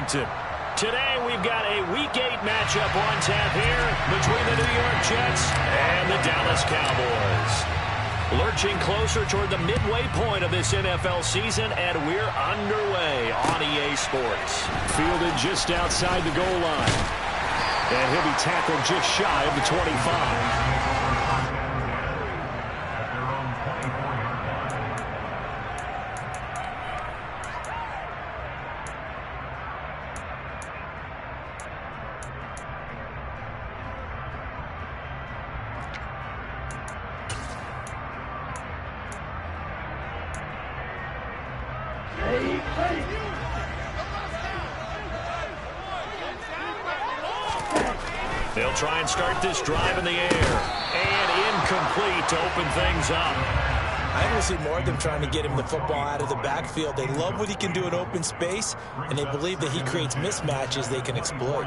Arlington. Today we've got a Week 8 matchup on tap here between the New York Jets and the Dallas Cowboys. Lurching closer toward the midway point of this NFL season, and we're underway on EA Sports. Fielded just outside the goal line. And he'll be tackled just shy of the 25. They'll try and start this drive in the air. And incomplete to open things up. I think we'll see more of them trying to get him the football out of the backfield. They love what he can do in open space, and they believe that he creates mismatches they can exploit.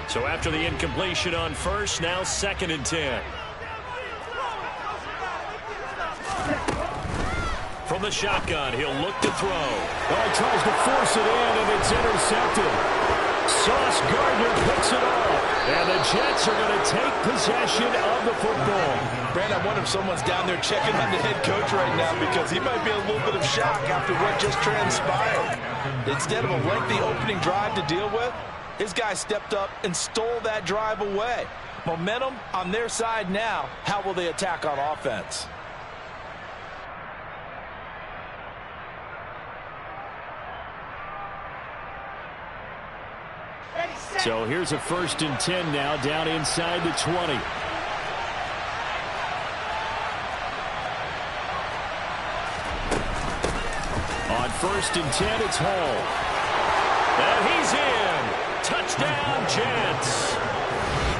So after the incompletion on first, now 2nd and 10. From the shotgun, he'll look to throw. Oh, he tries to force it in, and it's intercepted. Sauce Gardner picks it off. And the Jets are going to take possession of the football. Brand, I wonder if someone's down there checking on the head coach right now, because he might be a little bit of shock after what just transpired. Instead of a lengthy opening drive to deal with, his guy stepped up and stole that drive away. Momentum on their side now. How will they attack on offense? So here's a 1st and 10 now, down inside the 20. On 1st and 10, it's Hall. And he's in. Touchdown, Jets.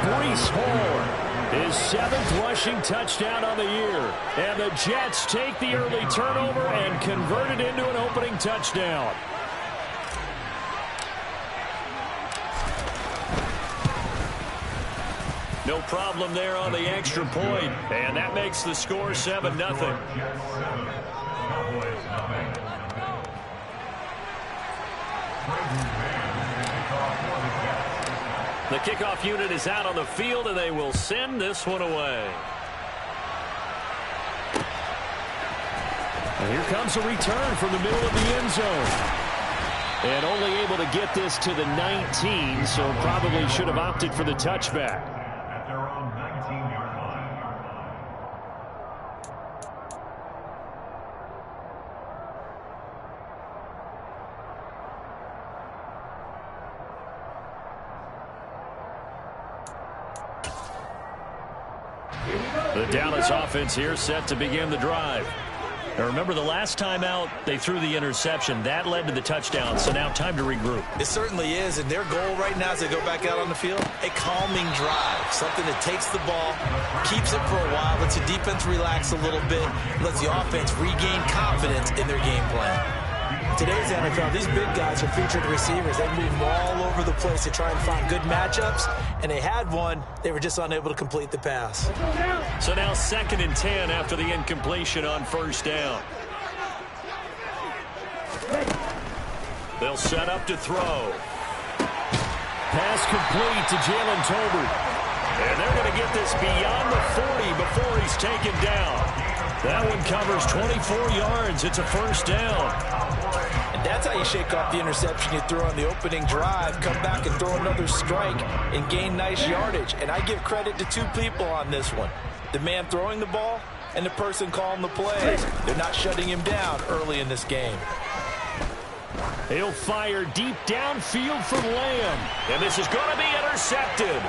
Breece Hall, his 7th rushing touchdown on the year. And the Jets take the early turnover and convert it into an opening touchdown. No problem there on the extra point. And that makes the score 7-0. The kickoff unit is out on the field, and they will send this one away. And here comes a return from the middle of the end zone. And only able to get this to the 19, so probably should have opted for the touchback. The Dallas offense here set to begin the drive. Now remember, the last time out, they threw the interception. That led to the touchdown, so now time to regroup. It certainly is, and their goal right now as they go back out on the field, a calming drive. Something that takes the ball, keeps it for a while, lets the defense relax a little bit, lets the offense regain confidence in their game plan. Today's NFL, these big guys are featured receivers. They move all over the place to try and find good matchups, and they had one. They were just unable to complete the pass. So now 2nd and 10 after the incompletion on 1st down. They'll set up to throw. Pass complete to Jalen Tolbert. And they're going to get this beyond the 40 before he's taken down. That one covers 24 yards. It's a 1st down. And that's how you shake off the interception you threw on the opening drive, come back and throw another strike and gain nice yardage. And I give credit to two people on this one. The man throwing the ball and the person calling the plays. They're not shutting him down early in this game. He'll fire deep downfield from Lamb. And this is going to be intercepted.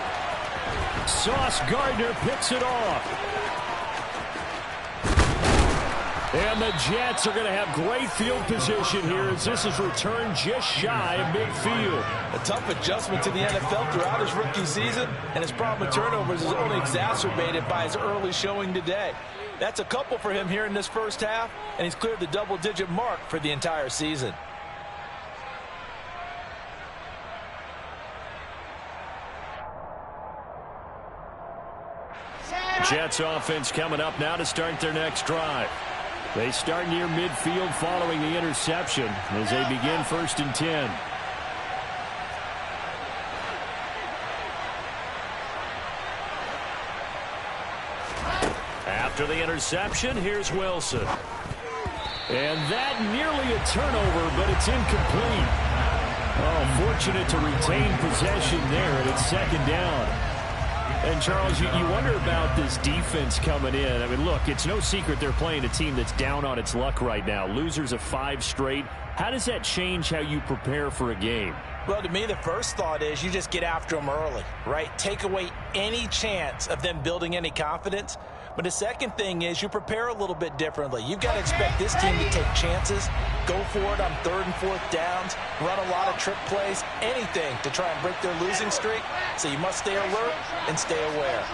Sauce Gardner picks it off. And the Jets are going to have great field position here as this is returned just shy of midfield. A tough adjustment to the NFL throughout his rookie season, and his problem with turnovers is only exacerbated by his early showing today. That's a couple for him here in this first half, and he's cleared the double-digit mark for the entire season. Jets offense coming up now to start their next drive. They start near midfield following the interception as they begin 1st and 10. After the interception, here's Wilson. And that nearly a turnover, but it's incomplete. Oh, fortunate to retain possession there, and it's 2nd down. And, Charles, you wonder about this defense coming in. I mean, look, it's no secret they're playing a team that's down on its luck right now. Losers of 5 straight. How does that change how you prepare for a game? Well, to me, the first thought is you just get after them early, right? Take away any chance of them building any confidence. But the second thing is you prepare a little bit differently. You've got to expect this team to take chances, go for it on 3rd and 4th downs, run a lot of trick plays, anything to try and break their losing streak. So you must stay alert and stay aware.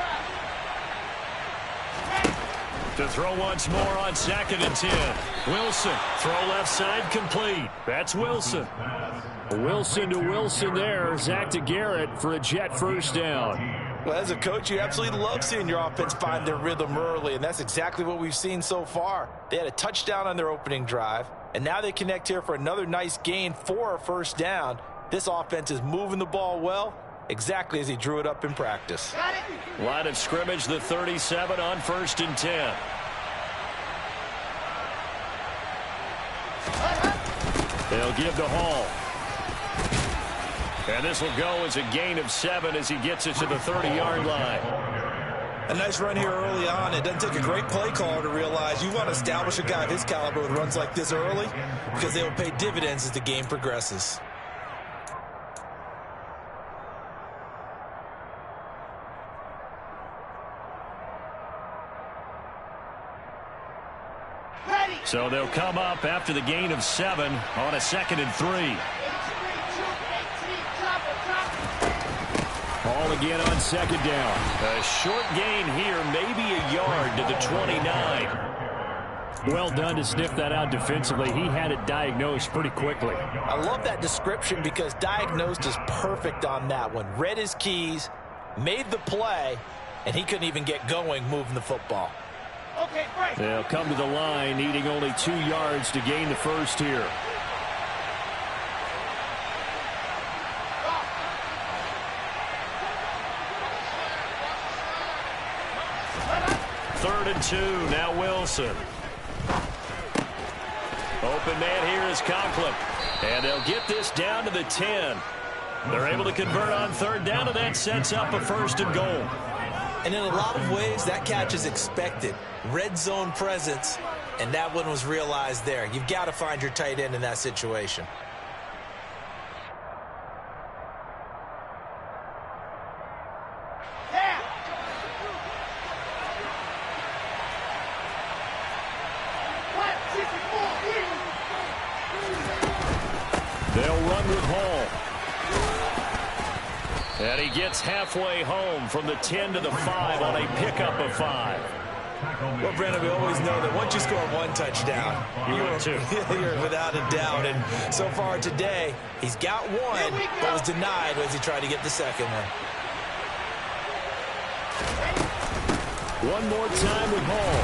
To throw once more on 2nd and 10. Wilson, throw left side complete. That's Wilson. Wilson to Wilson there. Zach to Garrett for a Jet 1st down. Well, as a coach, you absolutely love seeing your offense find their rhythm early, and that's exactly what we've seen so far. They had a touchdown on their opening drive, and now they connect here for another nice gain for a 1st down. This offense is moving the ball well, exactly as he drew it up in practice. Line of scrimmage, the 37 on 1st and 10. They'll give to Hall. And this will go as a gain of 7 as he gets it to the 30-yard line. A nice run here early on. It doesn't take a great play caller to realize you want to establish a guy of his caliber with runs like this early because they will pay dividends as the game progresses. So they'll come up after the gain of 7 on a 2nd and 3. Ball again on 2nd down. A short gain here, maybe a yard to the 29. Well done to sniff that out defensively. He had it diagnosed pretty quickly. I love that description because diagnosed is perfect on that one. Read his keys, made the play, and he couldn't even get going moving the football. Okay, great. They'll come to the line, needing only 2 yards to gain the 1st here. Third and 2, now Wilson. Open man here is Conklin. And they'll get this down to the 10. They're able to convert on 3rd down, and that sets up a 1st and goal. And in a lot of ways, that catch is expected. Red zone presence, and that one was realized there. You've got to find your tight end in that situation. They'll run with Hall. And he gets halfway home from the 10 to the 5 on a pickup of 5. Well, Brandon, we always know that once you score 1 touchdown, you're without a doubt. And so far today, he's got 1, but was denied as he tried to get the 2nd one. One more time with Hall.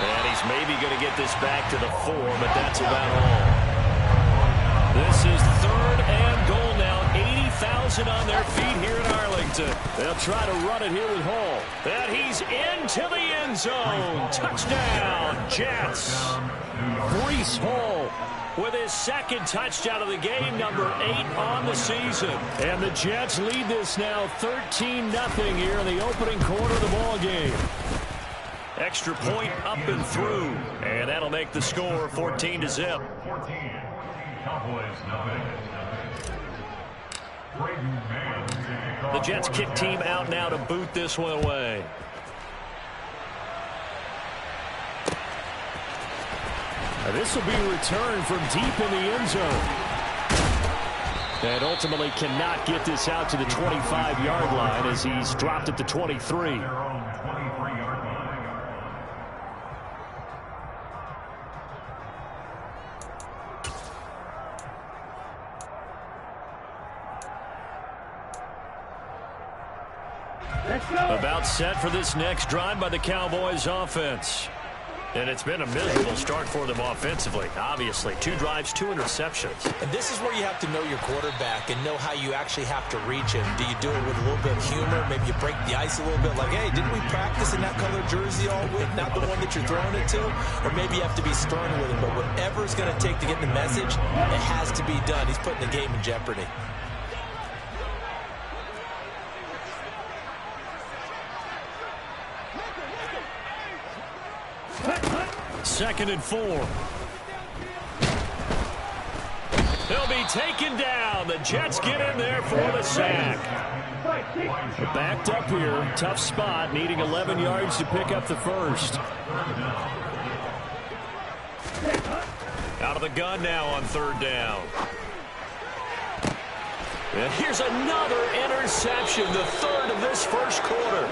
And he's maybe going to get this back to the 4, but that's about all. This is 3rd and goal now. 80,000 on their feet here in Arlington. They'll try to run it here with Hall. And he's into the end zone. Touchdown, Jets. Breece Hall with his 2nd touchdown of the game, number 8 on the season. And the Jets lead this now 13-0 here in the opening quarter of the ball game. Extra point up and through. And that'll make the score 14-0. The Jets kick team out now to boot this one away. This will be a return from deep in the end zone. And ultimately cannot get this out to the 25-yard line as he's dropped at the 23. About set for this next drive by the Cowboys offense. And it's been a miserable start for them offensively. Obviously, 2 drives, 2 interceptions. And this is where you have to know your quarterback and know how you actually have to reach him. Do you do it with a little bit of humor? Maybe you break the ice a little bit like, hey, didn't we practice in that color jersey all week? Not the one that you're throwing it to? Or maybe you have to be stern with him. But whatever it's going to take to get the message, it has to be done. He's putting the game in jeopardy. Second and 4. He'll be taken down. The Jets get in there for the sack. Backed up here. Tough spot. Needing 11 yards to pick up the first. Out of the gun now on 3rd down. And here's another interception, the 3rd of this first quarter.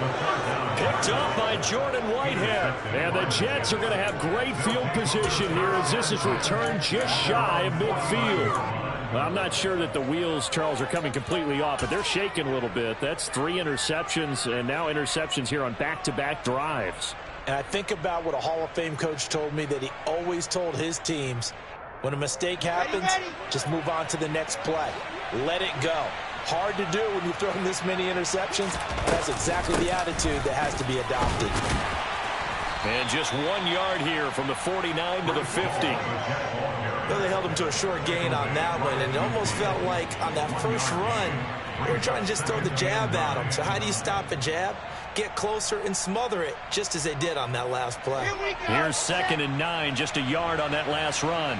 Picked up by Jordan Whitehead. And the Jets are going to have great field position here as this is returned just shy of midfield. Well, I'm not sure that the wheels, Charles, are coming completely off, but they're shaking a little bit. That's 3 interceptions, and now interceptions here on back-to-back drives. And I think about what a Hall of Fame coach told me that he always told his teams, when a mistake happens, just move on to the next play. Let it go. Hard to do when you're throwing this many interceptions. That's exactly the attitude that has to be adopted. And just 1 yard here from the 49 to the 50. Well, they held him to a short gain on that one, and it almost felt like on that first run, they were trying to just throw the jab at him. So how do you stop a jab? Get closer and smother it, just as they did on that last play. Here's 2nd and 9, just a yard on that last run.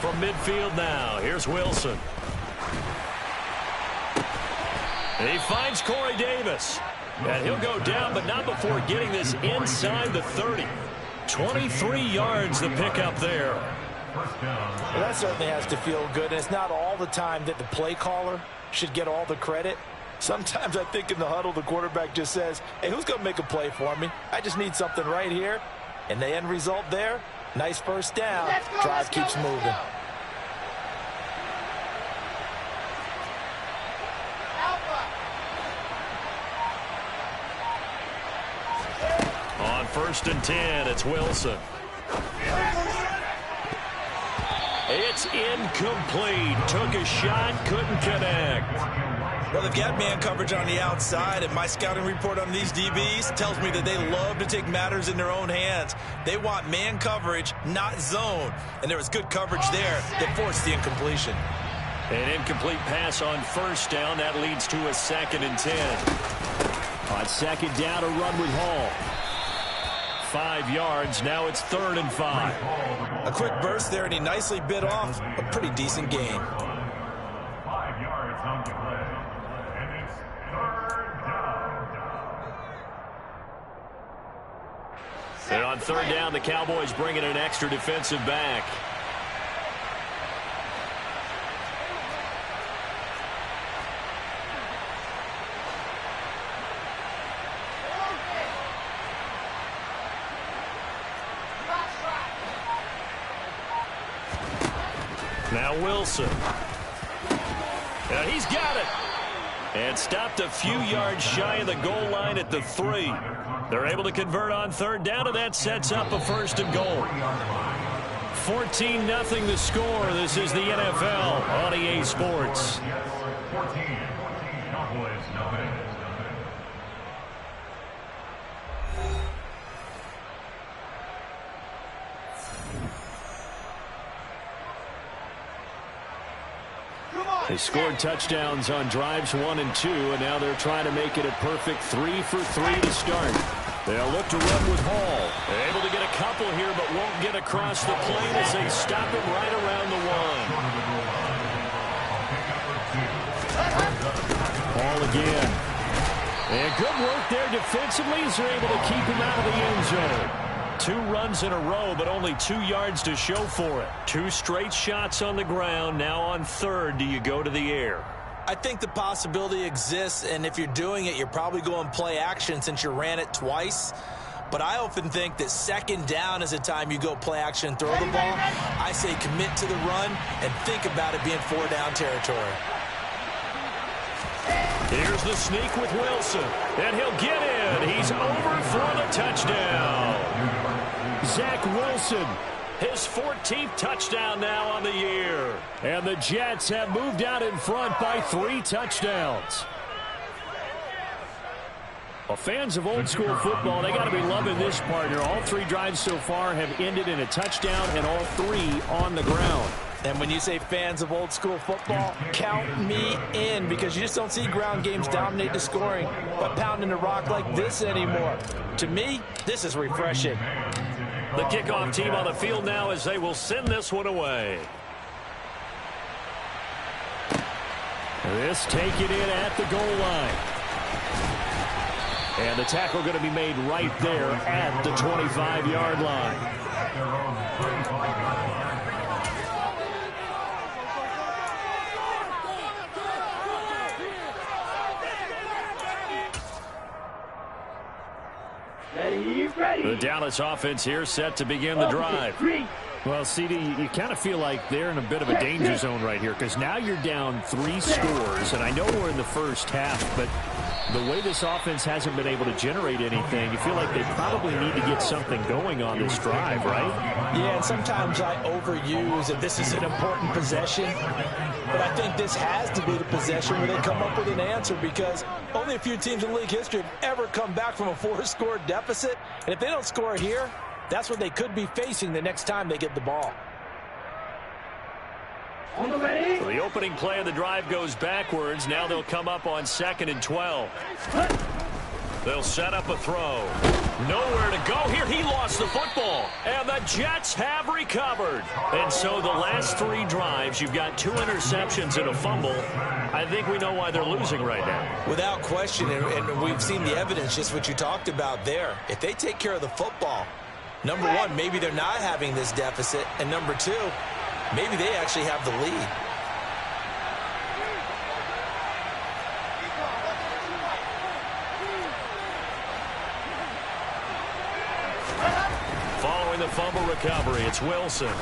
From midfield now, here's Wilson. He finds Corey Davis. And he'll go down, but not before getting this inside the 30. 23 yards the pickup there. Well, that certainly has to feel good. And it's not all the time that the play caller should get all the credit. Sometimes I think in the huddle, the quarterback just says, hey, who's going to make a play for me? I just need something right here. And the end result there, nice first down. Drive keeps moving. On 1st and 10, it's Wilson. It's incomplete. Took a shot, couldn't connect. Well, they've got man coverage on the outside, and my scouting report on these DBs tells me that they love to take matters in their own hands. They want man coverage, not zone. And there was good coverage there that forced the incompletion. An incomplete pass on 1st down. That leads to a 2nd and 10. On 2nd down, a run with Hall. 5 yards. Now it's 3rd and 5. A quick burst there, and he nicely bit off a pretty decent gain. 5 yards on the play. And it's 3rd down. And on 3rd down, the Cowboys bring in an extra defensive back. Now Wilson. And he's got it. And stopped a few yards shy of the goal line at the 3. They're able to convert on 3rd down, and that sets up a 1st and goal. 14-0 the score. This is the NFL on EA Sports. 14. Cowboys, nothing. They scored touchdowns on drives 1 and 2, and now they're trying to make it a perfect 3 for 3 to start. They'll look to run with Hall. They're able to get a couple here, but won't get across the plane as they stop him right around the 1. Hall again. And good work there defensively as they're able to keep him out of the end zone. 2 runs in a row, but only 2 yards to show for it. 2 straight shots on the ground. Now on 3rd, do you go to the air? I think the possibility exists, and if you're doing it, you're probably going play action since you ran it twice. But I often think that 2nd down is a time you go play action and throw the ball. I say commit to the run and think about it being 4-down territory. Here's the sneak with Wilson. And he'll get in. He's over for the touchdown. Zach Wilson, his 14th touchdown now on the year. And the Jets have moved out in front by 3 touchdowns. Well, fans of old school football, they got to be loving this, partner. All 3 drives so far have ended in a touchdown, and all 3 on the ground. And when you say fans of old school football, count me in, because you just don't see ground games dominate the scoring by pounding the rock like this anymore. To me, this is refreshing. The kickoff team on the field now as they will send this one away. This taken in at the goal line. And the tackle going to be made right there at the 25-yard line. The Dallas offense here set to begin the drive. Well, CD, you kind of feel like they're in a bit of a danger zone right here, because now you're down 3 scores, and I know we're in the first half, but the way this offense hasn't been able to generate anything, you feel like they probably need to get something going on this drive, right? Yeah, and sometimes I overuse that this is an important possession, but I think this has to be the possession where they come up with an answer, because only a few teams in league history have ever come back from a 4-score deficit, and if they don't score here, that's what they could be facing the next time they get the ball. So the opening play of the drive goes backwards. Now they'll come up on 2nd and 12. They'll set up a throw. Nowhere to go here. He lost the football. And the Jets have recovered. And so the last 3 drives, you've got 2 interceptions and a fumble. I think we know why they're losing right now. Without question, and we've seen the evidence, just what you talked about there. If they take care of the football, number 1, maybe they're not having this deficit. And number 2, maybe they actually have the lead. Following the fumble recovery, it's Wilson.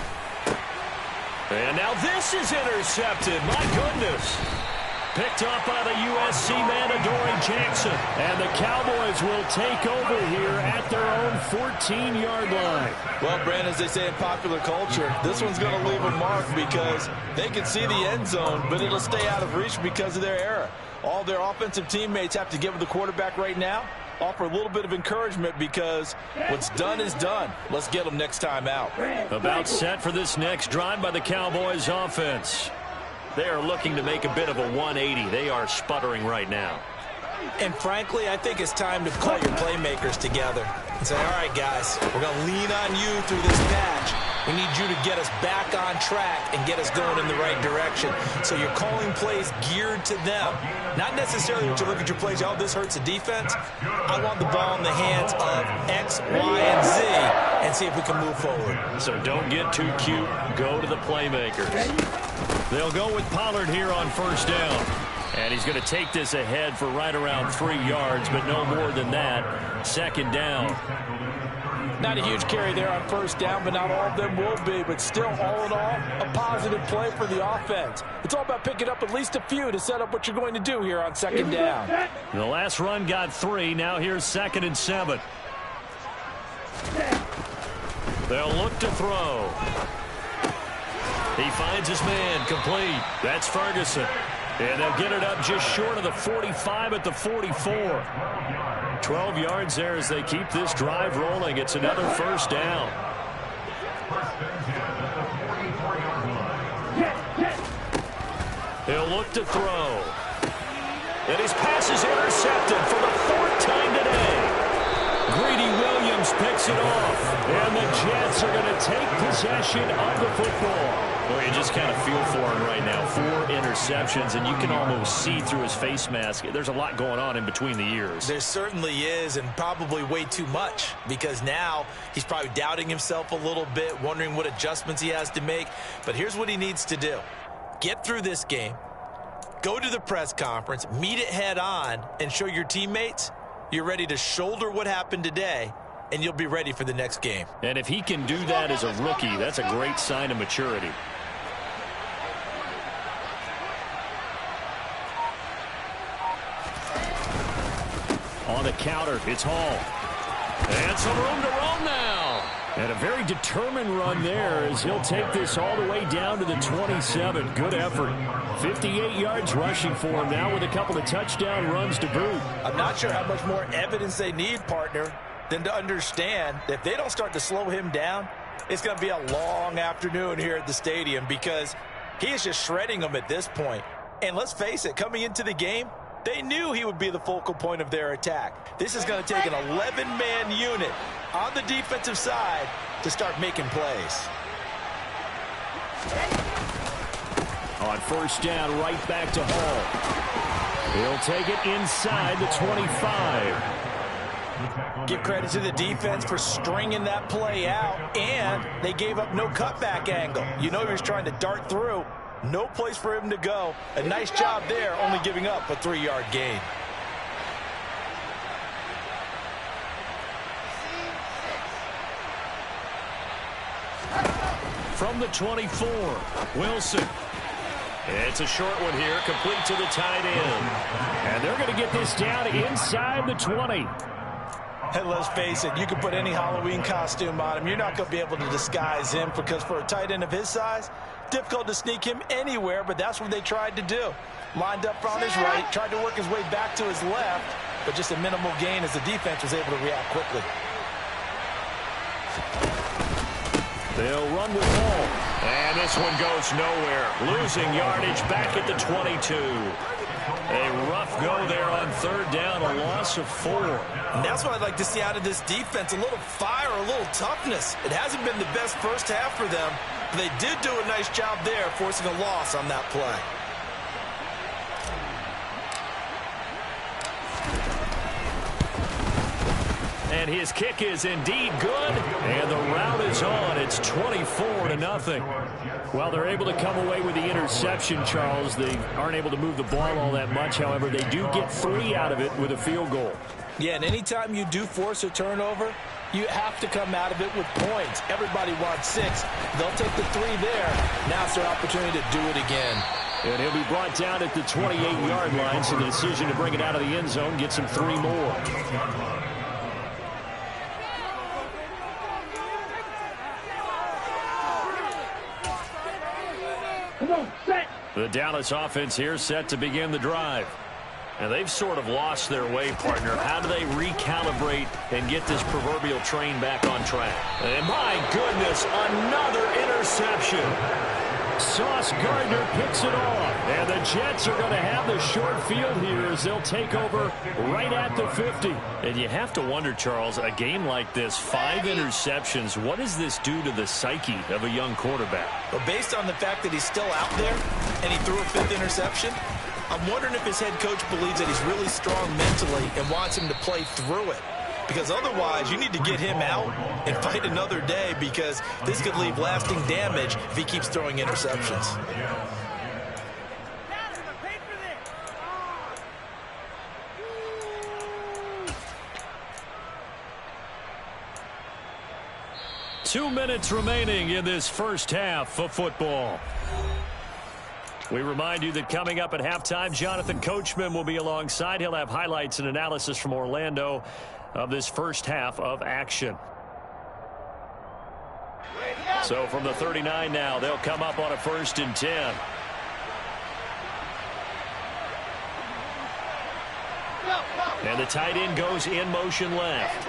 And now this is intercepted. My goodness. Picked up by the USC man, Adoree Jackson. And the Cowboys will take over here at their own 14-yard line. Well, Brandon, as they say in popular culture, this one's going to leave a mark, because they can see the end zone, but it'll stay out of reach because of their error. All their offensive teammates have to give the quarterback right now, offer a little bit of encouragement, because what's done is done. Let's get them next time out. About set for this next drive by the Cowboys offense. They are looking to make a bit of a 180. They are sputtering right now. And frankly, I think it's time to call your playmakers together and say, all right, guys, we're going to lean on you through this patch. We need you to get us back on track and get us going in the right direction. So you're calling plays geared to them. Not necessarily to look at your plays, oh, this hurts the defense. I want the ball in the hands of X, Y, and Z and see if we can move forward. So don't get too cute. Go to the playmakers. They'll go with Pollard here on 1st down. And he's going to take this ahead for right around 3 yards, but no more than that. 2nd down. Not a huge carry there on 1st down, but not all of them will be. But still, all in all, a positive play for the offense. It's all about picking up at least a few to set up what you're going to do here on 2nd down. The last run got 3. Now here's 2nd and 7. They'll look to throw. He finds his man, complete. That's Ferguson. And they'll get it up just short of the 45 at the 44. 12 yards there as they keep this drive rolling. It's another 1st down. He'll look to throw. And his pass is intercepted for the 4th time today. Greedy Williams picks it off. And the Jets are going to take possession of the football. Boy, you just kind of feel for him right now. 4 interceptions, and you can almost see through his face mask. There's a lot going on in between the ears. There certainly is, and probably way too much, because now he's probably doubting himself a little bit, wondering what adjustments he has to make. But here's what he needs to do. Get through this game, go to the press conference, meet it head on, and show your teammates you're ready to shoulder what happened today, and you'll be ready for the next game. And if he can do that as a rookie, that's a great sign of maturity. counter. It's Hall. And some room to roam now. And a very determined run there as he'll take this all the way down to the 27. Good effort. 58 yards rushing for him now with a couple of touchdown runs to boot. I'm not sure how much more evidence they need, partner, than to understand that if they don't start to slow him down, it's going to be a long afternoon here at the stadium because he is just shredding them at this point. And let's face it, coming into the game, they knew he would be the focal point of their attack. This is going to take an 11-man unit on the defensive side to start making plays. On first down, right back to Hall. He'll take it inside the 25. Give credit to the defense for stringing that play out, and they gave up no cutback angle. You know he was trying to dart through. No place for him to go. A nice job there, only giving up a 3-yard gain. From the 24, Wilson. It's a short one here, complete to the tight end. And they're going to get this down inside the 20. And let's face it, you can put any Halloween costume on him. You're not going to be able to disguise him because for a tight end of his size, difficult to sneak him anywhere, but that's what they tried to do. Lined up on his right, tried to work his way back to his left, but just a minimal gain as the defense was able to react quickly. They'll run with Hall. And this one goes nowhere. Losing yardage back at the 22. A rough go there on third down, a loss of 4. And that's what I'd like to see out of this defense, a little fire, a little toughness. It hasn't been the best first half for them, but they did do a nice job there, forcing a loss on that play. And his kick is indeed good. And the route is on. It's 24-0. Well, they're able to come away with the interception, Charles. They aren't able to move the ball all that much. However, they do get 3 out of it with a field goal. Yeah, and anytime you do force a turnover, you have to come out of it with points. Everybody wants 6. They'll take the 3 there. Now it's their opportunity to do it again. And he'll be brought down at the 28-yard line, so the decision to bring it out of the end zone gets him 3 more. The Dallas offense here set to begin the drive. And they've sort of lost their way, partner. How do they recalibrate and get this proverbial train back on track? And my goodness, another interception. Sauce Gardner picks it off. And the Jets are going to have the short field here as they'll take over right at the 50. And you have to wonder, Charles, a game like this, 5 interceptions, what does this do to the psyche of a young quarterback? But based on the fact that he's still out there and he threw a 5th interception, I'm wondering if his head coach believes that he's really strong mentally and wants him to play through it. Because otherwise, you need to get him out and fight another day because this could leave lasting damage if he keeps throwing interceptions. Two minutes remaining in this first half of football. We remind you that coming up at halftime, Jonathan Coachman will be alongside. He'll have highlights and analysis from Orlando of this first half of action. So from the 39 now, they'll come up on a 1st and 10. And the tight end goes in motion left.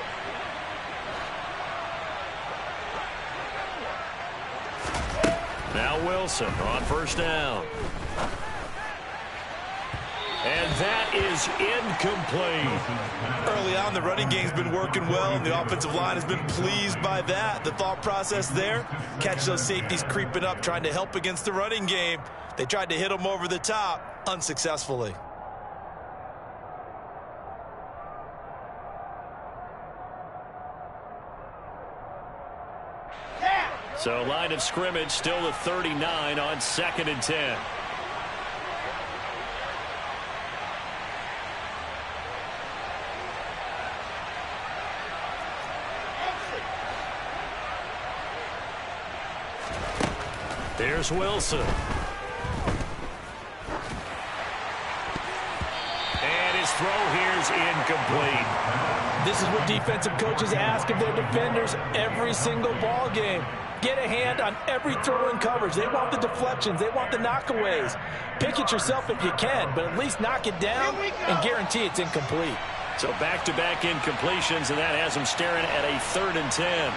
Now Wilson on 1st down. And that is incomplete. Early on, the running game's been working well, and the offensive line has been pleased by that. The thought process there, catch those safeties creeping up, trying to help against the running game. They tried to hit them over the top, unsuccessfully. So line of scrimmage still the 39 on 2nd and 10. Here's Wilson. And his throw here is incomplete. This is what defensive coaches ask of their defenders every single ball game. Get a hand on every throw in coverage. They want the deflections. They want the knockaways. Pick it yourself if you can, but at least knock it down and guarantee it's incomplete. So back-to-back incompletions, and that has them staring at a 3rd and 10.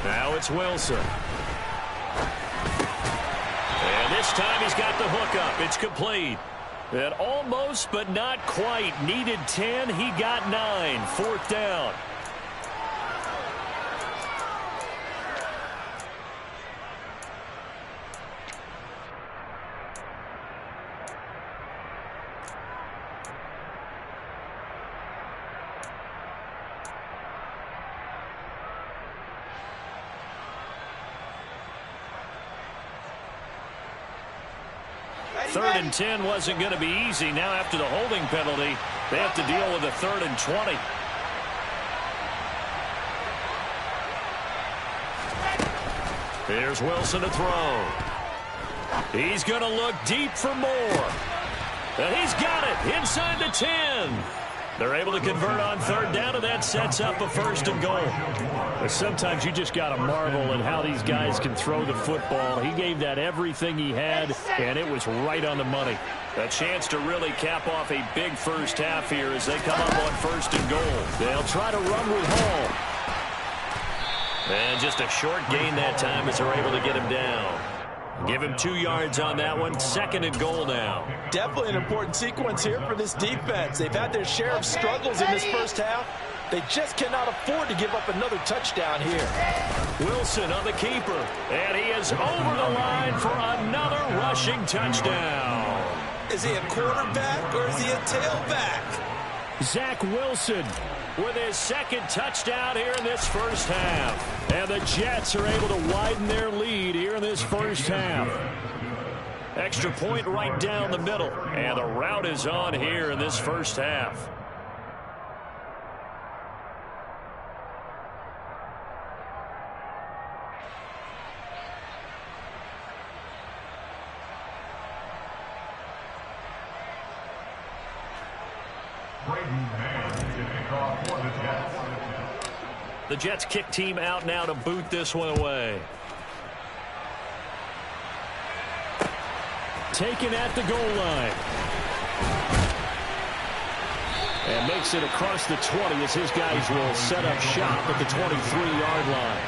Now it's Wilson. And this time he's got the hook up. It's complete. And almost, but not quite. Needed 10. He got 9. 4th down. Third and 10 wasn't going to be easy. Now after the holding penalty, they have to deal with a 3rd and 20. Here's Wilson to throw. He's going to look deep for more. And he's got it inside the 10. They're able to convert on 3rd down, and that sets up a 1st and goal. But sometimes you just got to marvel at how these guys can throw the football. He gave that everything he had, and it was right on the money. A chance to really cap off a big first half here as they come up on 1st and goal. They'll try to run with Hall. And just a short gain that time as they're able to get him down. Give him 2 yards on that one. 2nd and goal now. Definitely an important sequence here for this defense. They've had their share of struggles in this first half. They just cannot afford to give up another touchdown here. Wilson on the keeper. And he is over the line for another rushing touchdown. Is he a quarterback or is he a tailback? Zach Wilson with his 2nd touchdown here in this first half. And the Jets are able to widen their lead here in this first half. Extra point right down the middle. And the route is on here in this first half. The Jets kick team out now to boot this one away. Taken at the goal line. And makes it across the 20 as his guys will set up shop at the 23-yard line.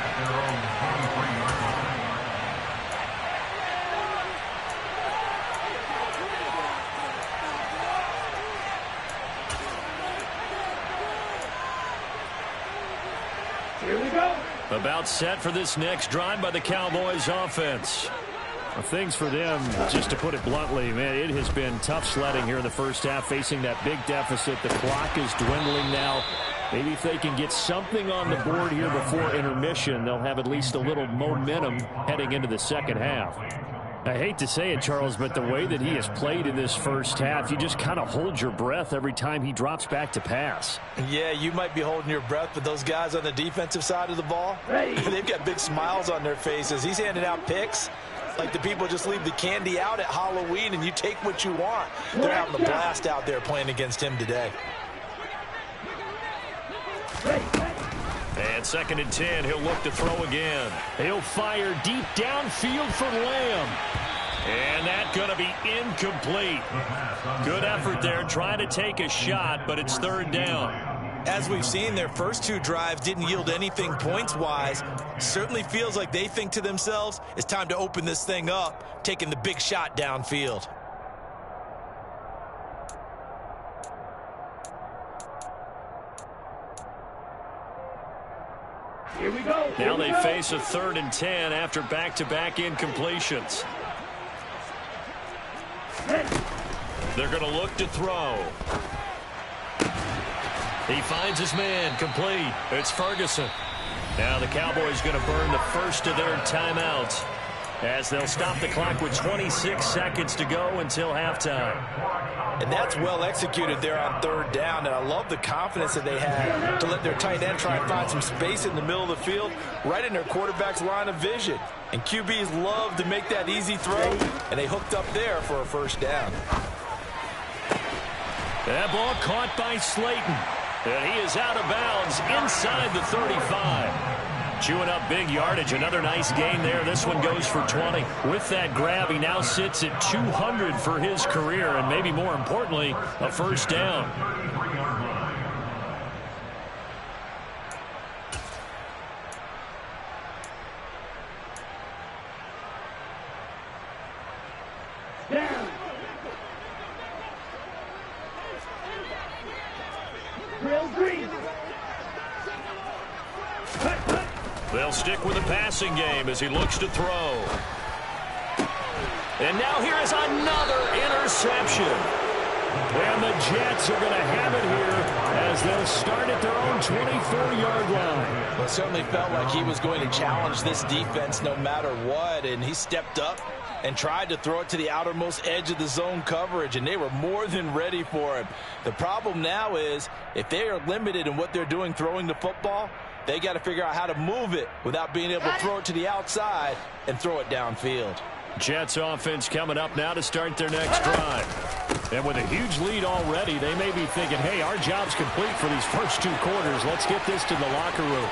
About set for this next drive by the Cowboys offense. Well, things for them, just to put it bluntly, man, it has been tough sledding here in the first half, facing that big deficit. The clock is dwindling now. Maybe if they can get something on the board here before intermission, they'll have at least a little momentum heading into the second half. I hate to say it, Charles, but the way that he has played in this first half, you just kind of hold your breath every time he drops back to pass. Yeah, you might be holding your breath, but those guys on the defensive side of the ball, they've got big smiles on their faces. He's handing out picks like the people just leave the candy out at Halloween and you take what you want. They're having a blast out there playing against him today. And 2nd and 10, he'll look to throw again. He'll fire deep downfield for Lamb. And that's going to be incomplete. Good effort there, trying to take a shot, but it's 3rd down. As we've seen, their first 2 drives didn't yield anything points-wise. Certainly feels like they think to themselves, it's time to open this thing up, taking the big shot downfield. Here we go. Now they face a 3rd and 10 after back-to-back incompletions. They're going to look to throw. He finds his man, complete. It's Ferguson. Now the Cowboys going to burn the first of their timeouts. as they'll stop the clock with 26 seconds to go until halftime. And that's well executed there on third down. And I love the confidence that they had to let their tight end try and find some space in the middle of the field, right in their quarterback's line of vision. And QBs love to make that easy throw, and they hooked up there for a first down. That ball caught by Slayton. And he is out of bounds inside the 35. Chewing up big yardage. Another nice gain there. This one goes for 20. With that grab, he now sits at 200 for his career, and maybe more importantly, a first down. They'll stick with the passing game as he looks to throw. And now here is another interception. And the Jets are going to have it here as they'll start at their own 24-yard line. Well, it certainly felt like he was going to challenge this defense no matter what, and he stepped up and tried to throw it to the outermost edge of the zone coverage, and they were more than ready for him. The problem now is if they are limited in what they're doing throwing the football, they got to figure out how to move it without being able to throw it to the outside and throw it downfield. Jets offense coming up now to start their next drive. And with a huge lead already, they may be thinking, hey, our job's complete for these first 2 quarters. Let's get this to the locker room.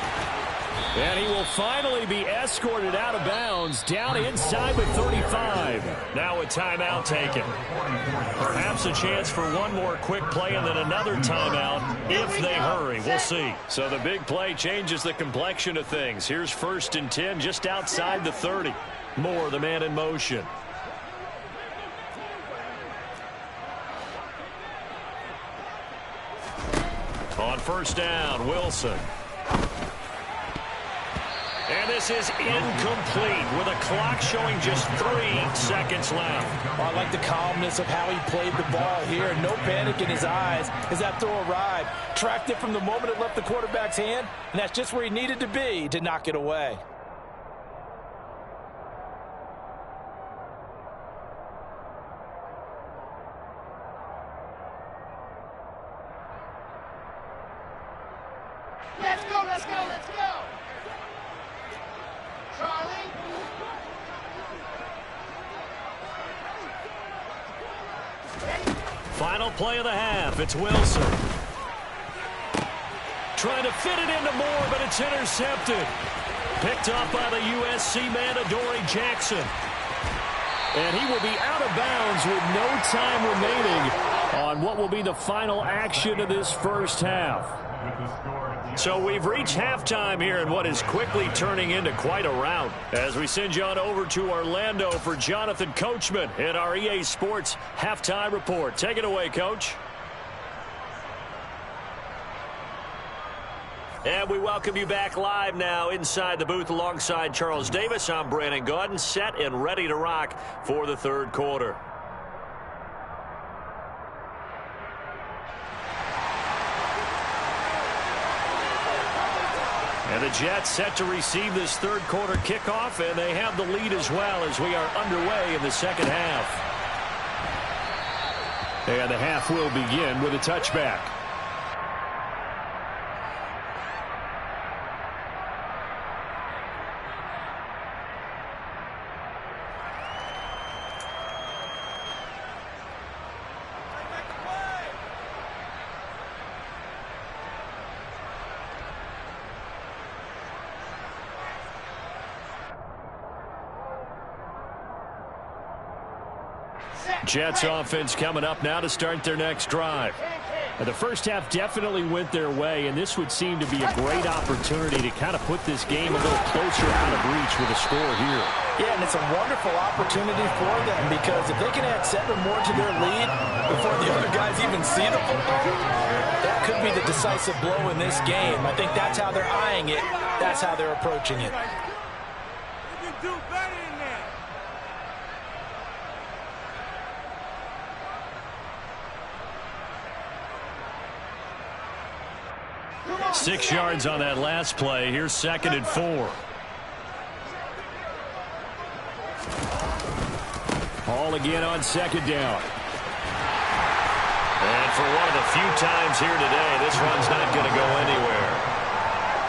And he will finally be escorted out of bounds down inside the 35. Now a timeout taken. Perhaps a chance for one more quick play and then another timeout if they hurry. We'll see. So the big play changes the complexion of things. Here's 1st and 10 just outside the 30. Moore, the man in motion. On first down, Wilson. And this is incomplete with a clock showing just 3 seconds left. Oh, I like the calmness of how he played the ball here. No panic in his eyes as that throw arrived. Tracked it from the moment it left the quarterback's hand, and that's just where he needed to be to knock it away. Let's go, let's go, let's go! Charlie. Final play of the half. It's Wilson. Trying to fit it into Moore, but it's intercepted. Picked up by the USC man, Adoree Jackson. And he will be out of bounds with no time remaining on what will be the final action of this first half. So we've reached halftime here in what is quickly turning into quite a rout. As we send you on over to Orlando for Jonathan Coachman in our EA Sports Halftime Report. Take it away, Coach. And we welcome you back live now inside the booth alongside Charles Davis. I'm Brandon Gaudin, set and ready to rock for the third quarter. And the Jets set to receive this third quarter kickoff, and they have the lead as well as we are underway in the second half. And the half will begin with a touchback. Jets offense coming up now to start their next drive. The first half definitely went their way, and this would seem to be a great opportunity to kind of put this game a little closer out of reach with a score here. Yeah, and it's a wonderful opportunity for them because if they can add 7 more to their lead before the other guys even see the football, that could be the decisive blow in this game. I think that's how they're eyeing it. That's how they're approaching it. You can do better than that. 6 yards on that last play. Here's 2nd and 4. ball again on second down. And for one of the few times here today, this run's not going to go anywhere.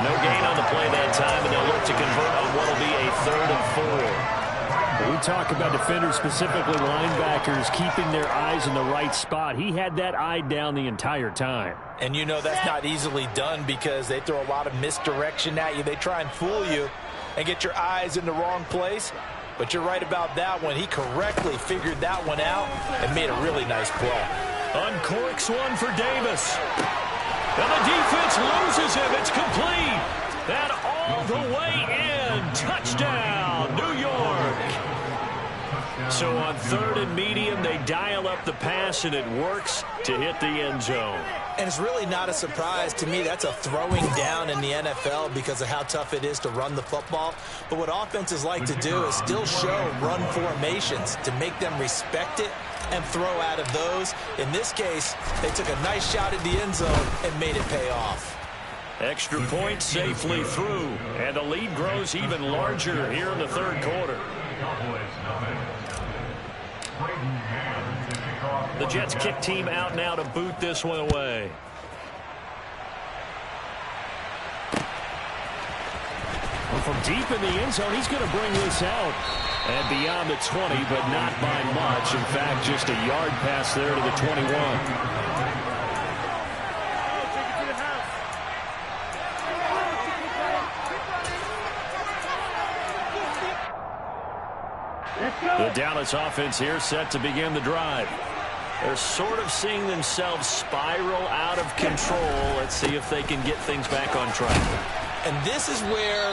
No gain on the play that time, and they'll look to convert on what will be a 3rd and 4. We talk about defenders, specifically linebackers, keeping their eyes in the right spot. He had that eye down the entire time. And you know that's not easily done because they throw a lot of misdirection at you. They try and fool you and get your eyes in the wrong place. But you're right about that one. He correctly figured that one out and made a really nice play. Uncorks one for Davis. And the defense loses him. It's complete. And all the way in. Touchdown, New York. So on 3rd and medium, they dial up the pass, and it works to hit the end zone. And it's really not a surprise to me. That's a throwing down in the NFL because of how tough it is to run the football. But what offenses like to do is still show run formations to make them respect it and throw out of those. In this case, they took a nice shot at the end zone and made it pay off. Extra point safely through, and the lead grows even larger here in the 3rd quarter. The Jets kick team out now to boot this one away. Well, from deep in the end zone, he's going to bring this out. And beyond the 20, but not by much. In fact, just a yard pass there to the 21. The Dallas offense here set to begin the drive. They're sort of seeing themselves spiral out of control. Let's see if they can get things back on track. And this is where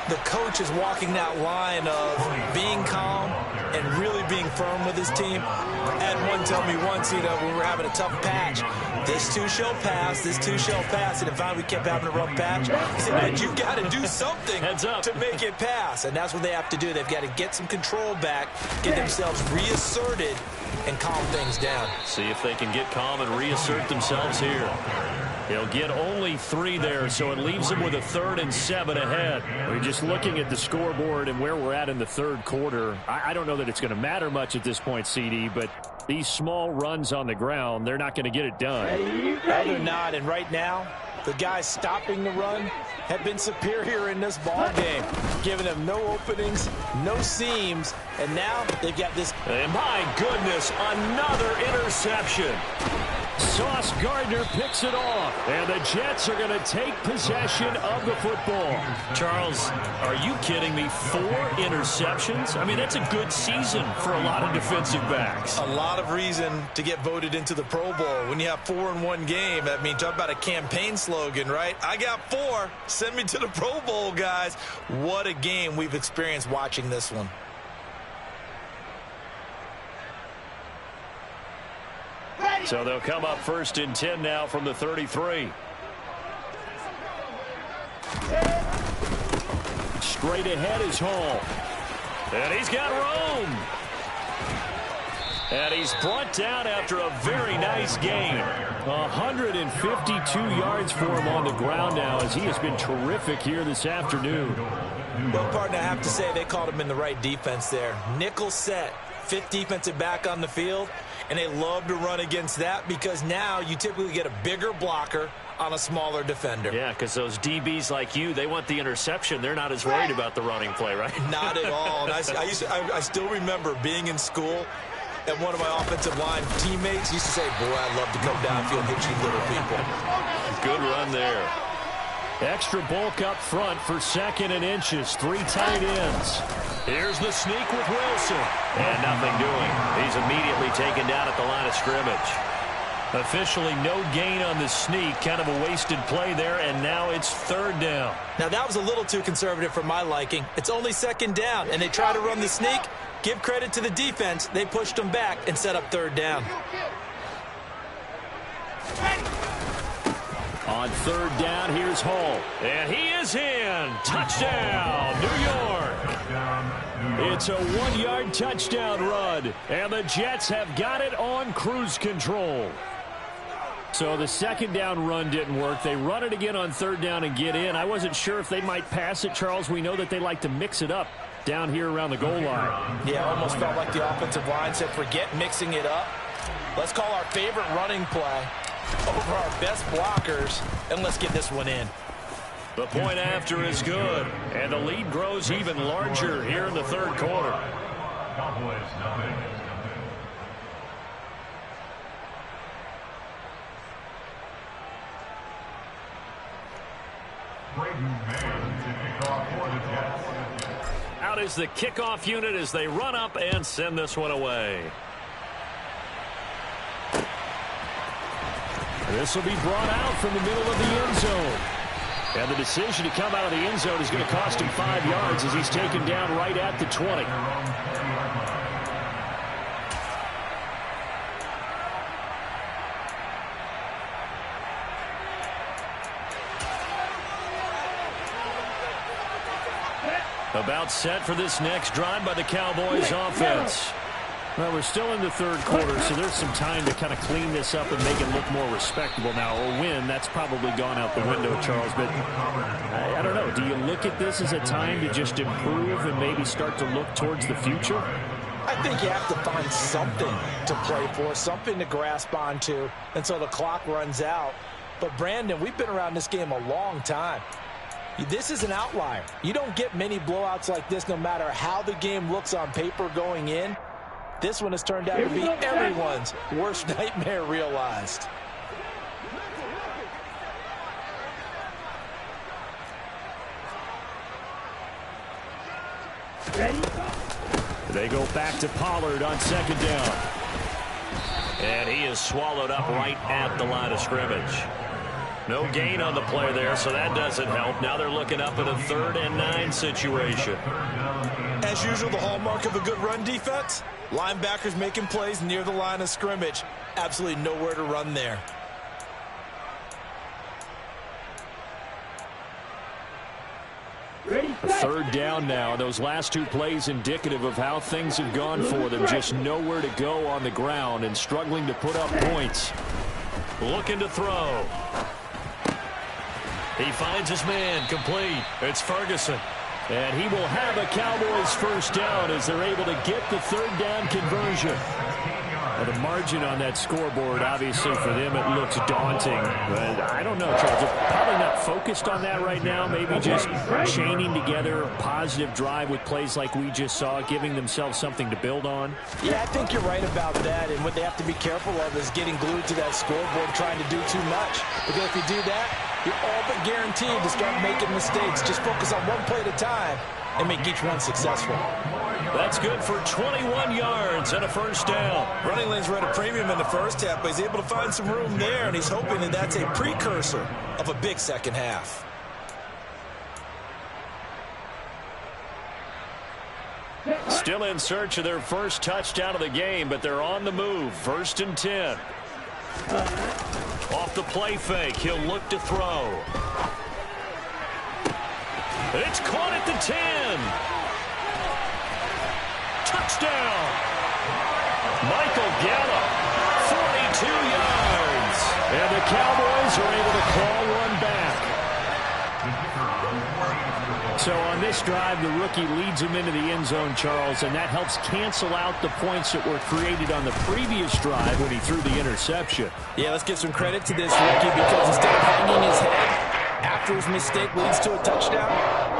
the coach is walking that line of being calm and really being firm with his team. I had one tell me once, when we were having a tough patch, this too shall pass, this too shall pass. And finally we kept having a rough patch. He said, man, you've got to do something to make it pass. And that's what they have to do. They've got to get some control back, get themselves reasserted, and calm things down. See if they can get calm and reassert themselves here. He'll get only 3 there, so it leaves him with a 3rd and 7 ahead. We're just looking at the scoreboard and where we're at in the 3rd quarter. I don't know that it's going to matter much at this point, CD, but these small runs on the ground, they're not going to get it done. No, they're not, and right now, the guys stopping the run have been superior in this ball game, giving them no openings, no seams, and now they've got this. And my goodness, another interception. Sauce Gardner picks it off, and the Jets are going to take possession of the football. Charles, are you kidding me? 4 interceptions? I mean, that's a good season for a lot of defensive backs. A lot of reason to get voted into the Pro Bowl. When you have 4 in one game, I mean, talk about a campaign slogan, right? I got 4. Send me to the Pro Bowl, guys. What a game we've experienced watching this one. So they'll come up 1st and 10 now from the 33. Straight ahead is Hall. And he's got room. And he's brought down after a very nice game. 152 yards for him on the ground now as he has been terrific here this afternoon. Well, partner, I have to say they called him in the right defense there. Nickel set, 5th defensive back on the field. And they love to run against that because now you typically get a bigger blocker on a smaller defender. Yeah, because those DBs like you, they want the interception. They're not as worried about the running play, right? Not at all. And I still remember being in school, and one of my offensive line teammates used to say, boy, I'd love to come downfield and hit you little people. Good run there. Extra bulk up front for 2nd and inches. 3 tight ends. Here's the sneak with Wilson. And nothing doing. He's immediately taken down at the line of scrimmage. Officially no gain on the sneak. Kind of a wasted play there, and now it's 3rd down. Now, that was a little too conservative for my liking. It's only 2nd down, and they try to run the sneak. Give credit to the defense. They pushed them back and set up 3rd down. On 3rd down, here's Hall. And he is in. Touchdown, New York. It's a 1-yard touchdown run. And the Jets have got it on cruise control. So the 2nd down run didn't work. They run it again on 3rd down and get in. I wasn't sure if they might pass it, Charles. We know that they like to mix it up down here around the goal line. Yeah, almost felt like the offensive line said, forget mixing it up. Let's call our favorite running play over our best blockers, and let's get this one in. The point after is good, and the lead grows even larger here in the third quarter. Cowboys, nothing. Brayden May to kick off for the Jets. Out is the kickoff unit as they run up and send this one away. This will be brought out from the middle of the end zone. And the decision to come out of the end zone is going to cost him 5 yards as he's taken down right at the 20. About set for this next drive by the Cowboys offense. Well, we're still in the third quarter, so there's some time to kind of clean this up and make it look more respectable now. A win, that's probably gone out the window, Charles. But I don't know. Do you look at this as a time to just improve and maybe start to look towards the future? I think you have to find something to play for, something to grasp onto until the clock runs out. But, Brandon, we've been around this game a long time. This is an outlier. You don't get many blowouts like this no matter how the game looks on paper going in. This one has turned out to be everyone's worst nightmare realized. They go back to Pollard on second down. And he is swallowed up right at the line of scrimmage. No gain on the play there, so that doesn't help. Now they're looking up at a 3rd and 9 situation. As usual, the hallmark of a good run defense, linebackers making plays near the line of scrimmage. Absolutely nowhere to run there. A 3rd down now. Those last 2 plays indicative of how things have gone for them. Just nowhere to go on the ground and struggling to put up points. Looking to throw. He finds his man complete. It's Ferguson. And he will have a Cowboys first down as they're able to get the 3rd down conversion. Well, the margin on that scoreboard, obviously for them, it looks daunting. But I don't know, Charles. They're probably not focused on that right now. Maybe just chaining together a positive drive with plays like we just saw, giving themselves something to build on. Yeah, I think you're right about that. And what they have to be careful of is getting glued to that scoreboard, trying to do too much. Because if you do that, you're all but guaranteed to start making mistakes. Just focus on one play at a time and make each one successful. That's good for 21 yards and a first down. Running lanes were at a premium in the first half, but he's able to find some room there, and he's hoping that that's a precursor of a big second half. Still in search of their first touchdown of the game, but they're on the move. 1st and 10. Off the play fake, he'll look to throw. It's caught at the 10. Touchdown. Michael Gallup, 42 yards. And the Cowboys are able to claw one back. So on this drive, the rookie leads him into the end zone, Charles, and that helps cancel out the points that were created on the previous drive when he threw the interception. Yeah, let's give some credit to this rookie because instead of hanging his head after his mistake leads to a touchdown,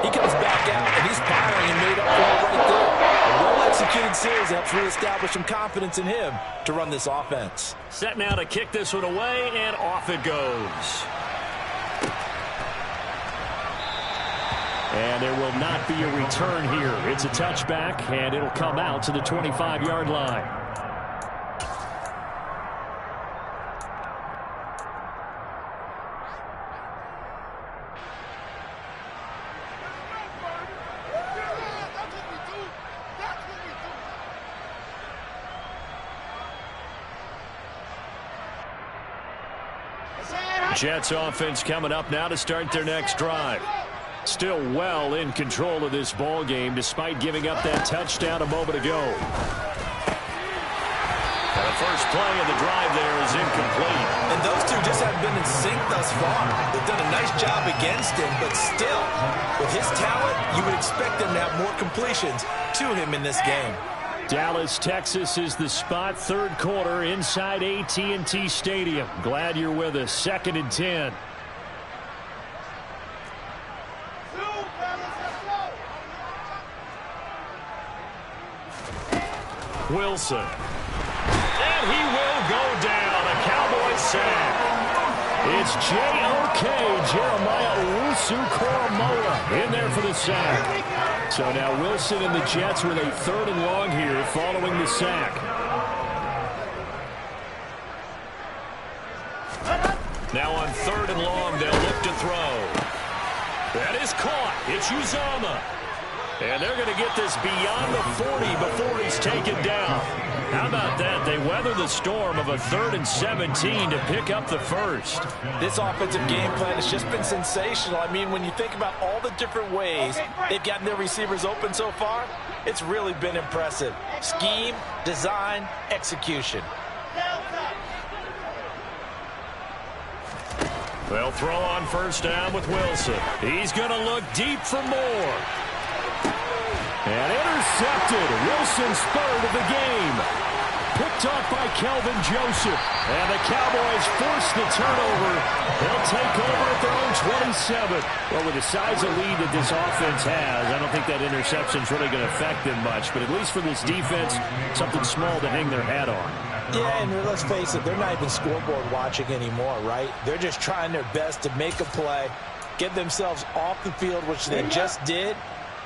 he comes back out and he's firing and made up for it right there. A well-executed series helps reestablish some confidence in him to run this offense. Set now to kick this one away, and off it goes. And there will not be a return here. It's a touchback, and it'll come out to the 25-yard line. Jets offense coming up now to start their next drive. Still well in control of this ball game despite giving up that touchdown a moment ago. And the first play of the drive there is incomplete. And those two just haven't been in sync thus far. They've done a nice job against him, but still, with his talent, you would expect them to have more completions to him in this game. Dallas, Texas is the spot, third quarter inside AT&T Stadium. Glad you're with us. 2nd and 10. Wilson. And he will go down. A Cowboys sack. It's J.O.K. Jeremiah Owusu-Koramoah in there for the sack. So now Wilson and the Jets with a 3rd and long here following the sack. Now on 3rd and long, they'll look to throw. That is caught. It's Uzomah. And they're going to get this beyond the 40 before he's taken down. How about that? They weather the storm of a 3rd and 17 to pick up the first. This offensive game plan has just been sensational. I mean, when you think about all the different ways they've gotten their receivers open so far, it's really been impressive. Scheme, design, execution. They'll throw on 1st down with Wilson. He's going to look deep for more. And intercepted. Wilson's 3rd of the game. Picked off by Kelvin Joseph. And the Cowboys force the turnover. They'll take over at their own 27. Well, with the size of lead that this offense has, I don't think that interception's really going to affect them much. But at least for this defense, something small to hang their hat on. Yeah, and let's face it, they're not even scoreboard watching anymore, right? They're just trying their best to make a play, get themselves off the field, which they just did,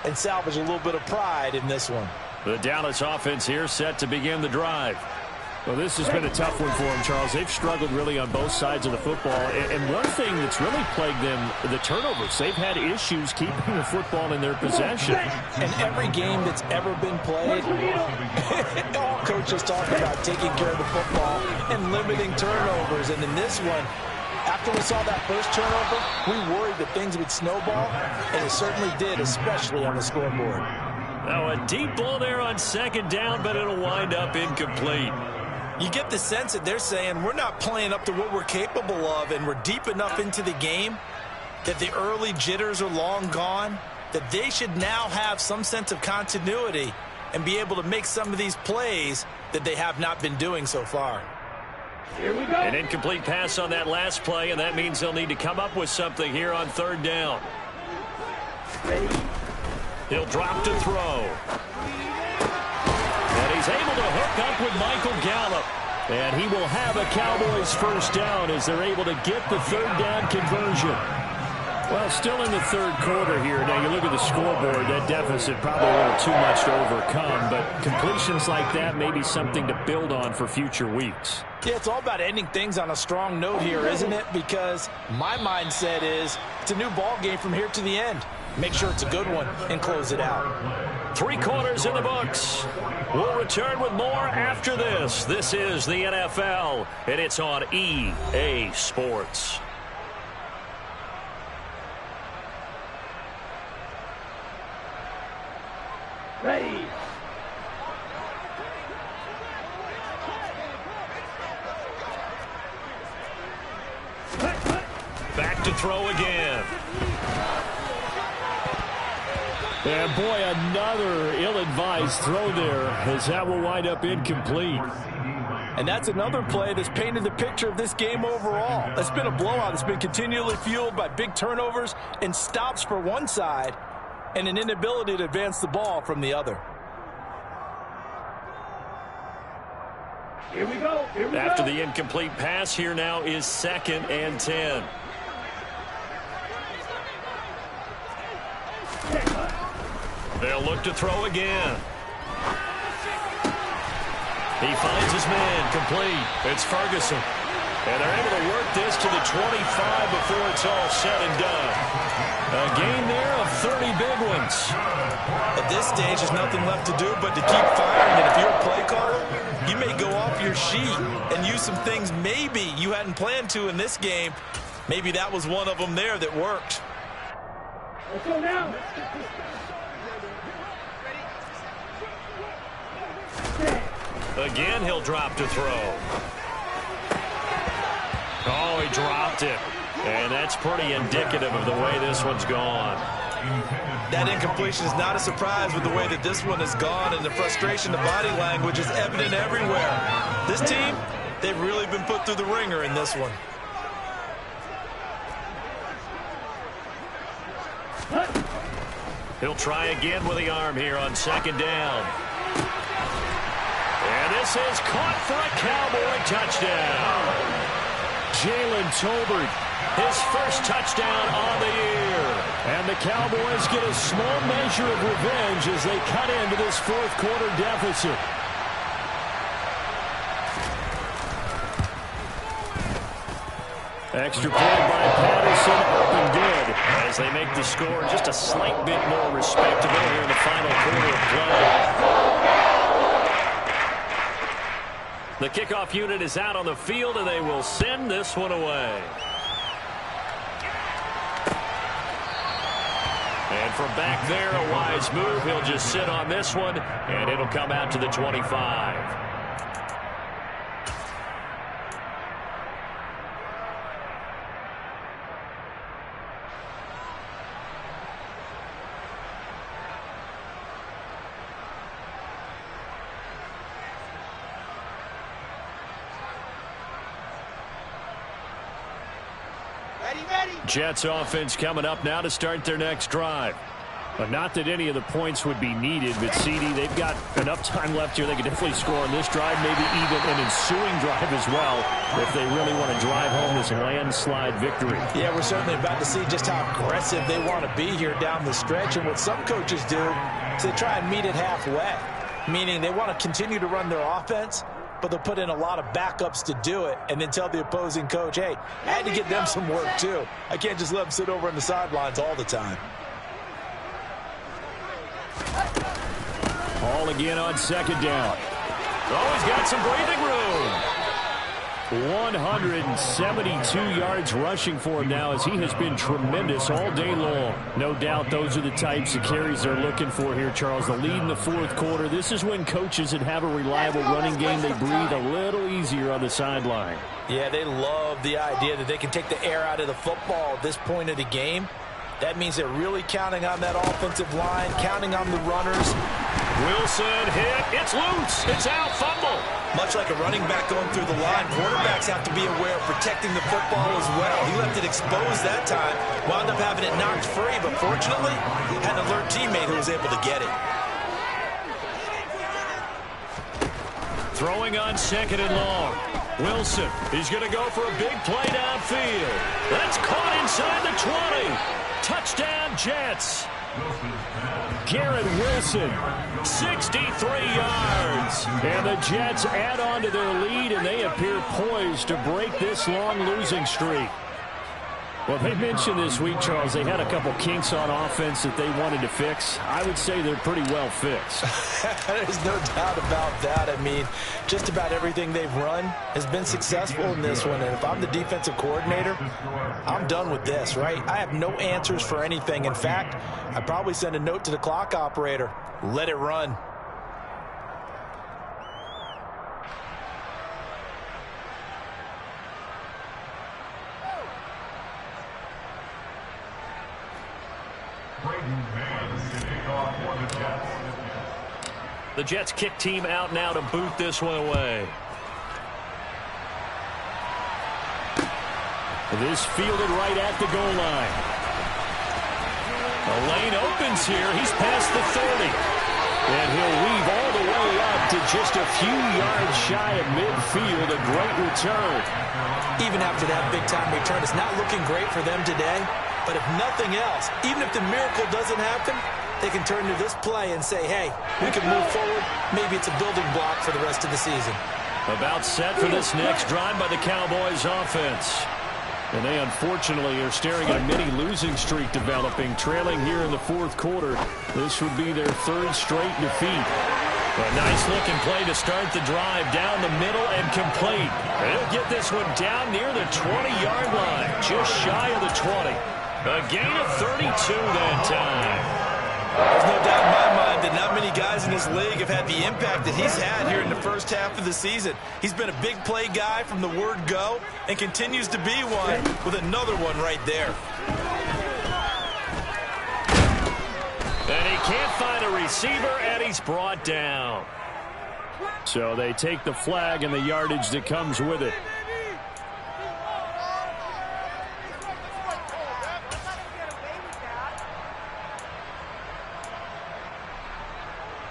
and salvage a little bit of pride in this one. The Dallas offense here set to begin the drive. Well, this has been a tough one for them, Charles. They've struggled really on both sides of the football. And one thing that's really plagued them, the turnovers. They've had issues keeping the football in their possession. And every game that's ever been played, all coaches talk about taking care of the football and limiting turnovers. And in this one, after we saw that first turnover, we worried that things would snowball, and it certainly did, especially on the scoreboard. Now a deep ball there on 2nd down, but it'll wind up incomplete. You get the sense that they're saying we're not playing up to what we're capable of, and we're deep enough into the game that the early jitters are long gone, that they should now have some sense of continuity and be able to make some of these plays that they have not been doing so far. Here we go. An incomplete pass on that last play, and that means they'll need to come up with something here on 3rd down. He'll drop to throw. And he's able to hook up with Michael Gallup. And he will have a Cowboys 1st down as they're able to get the 3rd down conversion. Well, still in the 3rd quarter here. Now, you look at the scoreboard, that deficit probably a little too much to overcome. But completions like that may be something to build on for future weeks. Yeah, it's all about ending things on a strong note here, isn't it? Because my mindset is it's a new ball game from here to the end. Make sure it's a good one and close it out. 3 quarters in the books. We'll return with more after this. This is the NFL, and it's on EA Sports. Ready. Back to throw again. And boy, another ill-advised throw there, as that will wind up incomplete. And that's another play that's painted the picture of this game overall. It's been a blowout. It's been continually fueled by big turnovers and stops for one side and an inability to advance the ball from the other. Here we go. Here we After go. the incomplete pass, here now is 2nd and 10. They'll look to throw again. He finds his man, complete. It's Ferguson. And they're able to work this to the 25 before it's all said and done. A gain there of 30 big ones. At this stage, there's nothing left to do but to keep firing. And if you're a play caller, you may go off your sheet and use some things maybe you hadn't planned to in this game. Maybe that was one of them there that worked. Let's go now. Again, he'll drop to throw. Oh, he dropped it. And that's pretty indicative of the way this one's gone. That incompletion is not a surprise with the way that this one has gone, and the frustration, the body language is evident everywhere. This team, they've really been put through the ringer in this one. He'll try again with the arm here on second down. And this is caught for a Cowboy touchdown. Jalen Tolbert, his first touchdown on the year. And the Cowboys get a small measure of revenge as they cut into this fourth quarter deficit. Extra point by Patterson, up and good, as they make the score just a slight bit more respectable here in the final quarter of play. The kickoff unit is out on the field, and they will send this one away. And from back there, a wise move. He'll just sit on this one, and it'll come out to the 25. Jets offense coming up now to start their next drive. But not that any of the points would be needed, but CD, they've got enough time left here. They could definitely score on this drive, maybe even an ensuing drive as well, if they really want to drive home this landslide victory. Yeah, we're certainly about to see just how aggressive they want to be here down the stretch. And what some coaches do is they try and meet it halfway, meaning they want to continue to run their offense, but they'll put in a lot of backups to do it and then tell the opposing coach, hey, I had to get them some work too. I can't just let them sit over on the sidelines all the time. Hall again on second down. Oh, he's got some breathing room. 172 yards rushing for him now, as he has been tremendous all day long. No doubt those are the types of carries they're looking for here, Charles. The lead in the fourth quarter. This is when coaches that have a reliable running game, they breathe a little easier on the sideline. Yeah, they love the idea that they can take the air out of the football at this point of the game. That means they're really counting on that offensive line, counting on the runners. Wilson hit. It's loose. It's out. Fumble. Much like a running back going through the line, quarterbacks have to be aware of protecting the football as well. He left it exposed that time, wound up having it knocked free, but fortunately, had an alert teammate who was able to get it. Throwing on second and long. Wilson, he's going to go for a big play downfield. That's caught inside the 20. Touchdown, Jets. Garrett Wilson, 63 yards. And the Jets add on to their lead, and they appear poised to break this long losing streak. Well, they mentioned this week, Charles, they had a couple kinks on offense that they wanted to fix. I would say they're pretty well fixed. There's no doubt about that. I mean, just about everything they've run has been successful in this one. And if I'm the defensive coordinator, I'm done with this, right? I have no answers for anything. In fact, I'd probably send a note to the clock operator. Let it run. The Jets kick team out now to boot this one away. This fielded right at the goal line. The lane opens here. He's past the 30. And he'll weave all the way up to just a few yards shy of midfield. A great return. Even after that big-time return, it's not looking great for them today. But if nothing else, even if the miracle doesn't happen, they can turn to this play and say, hey, we can move forward. Maybe it's a building block for the rest of the season. About set for this next drive by the Cowboys offense. And they unfortunately are staring at a mini losing streak developing, trailing here in the fourth quarter. This would be their third straight defeat. A nice looking play to start the drive down the middle and complete. They'll get this one down near the 20-yard line, just shy of the 20. A gain of 32 that time. There's no doubt in my mind that not many guys in this league have had the impact that he's had here in the first half of the season. He's been a big play guy from the word go and continues to be one with another one right there. And he can't find a receiver, and he's brought down. So they take the flag and the yardage that comes with it.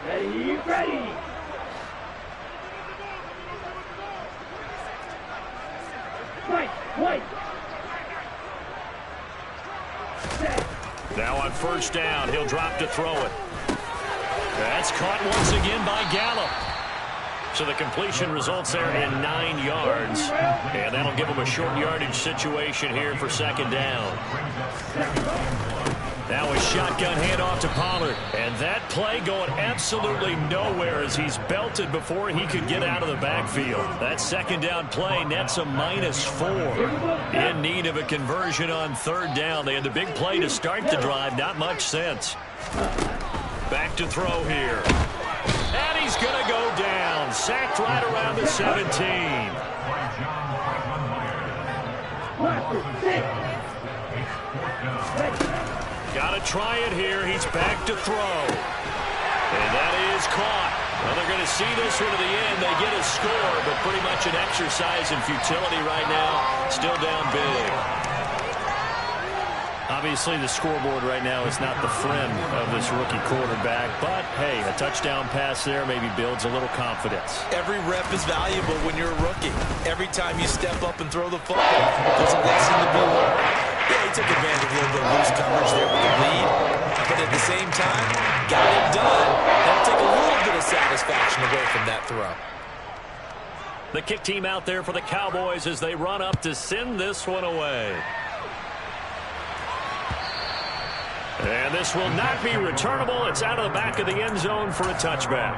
Ready, ready. White. Set. Now on first down, he'll drop to throw it. That's caught once again by Gallup. So the completion results there in 9 yards. And that'll give him a short yardage situation here for second down. Now a shotgun handoff to Pollard. And that play going absolutely nowhere as he's belted before he could get out of the backfield. That second down play nets a -4. In need of a conversion on third down. They had the big play to start the drive. Not much sense. Back to throw here. And he's going to go down. Sacked right around the 17. Got to try it here. He's back to throw. And that is caught. Well, they're going to see this one to the end. They get a score, but pretty much an exercise in futility right now. Still down big. Obviously, the scoreboard right now is not the friend of this rookie quarterback. But, hey, a touchdown pass there maybe builds a little confidence. Every rep is valuable when you're a rookie. Every time you step up and throw the football, there's a lesson to be learned. Yeah, he took advantage of a little bit of loose coverage there with the lead. But at the same time, got it done. That'll take a little bit of satisfaction away from that throw. The kick team out there for the Cowboys as they run up to send this one away. And this will not be returnable. It's out of the back of the end zone for a touchback.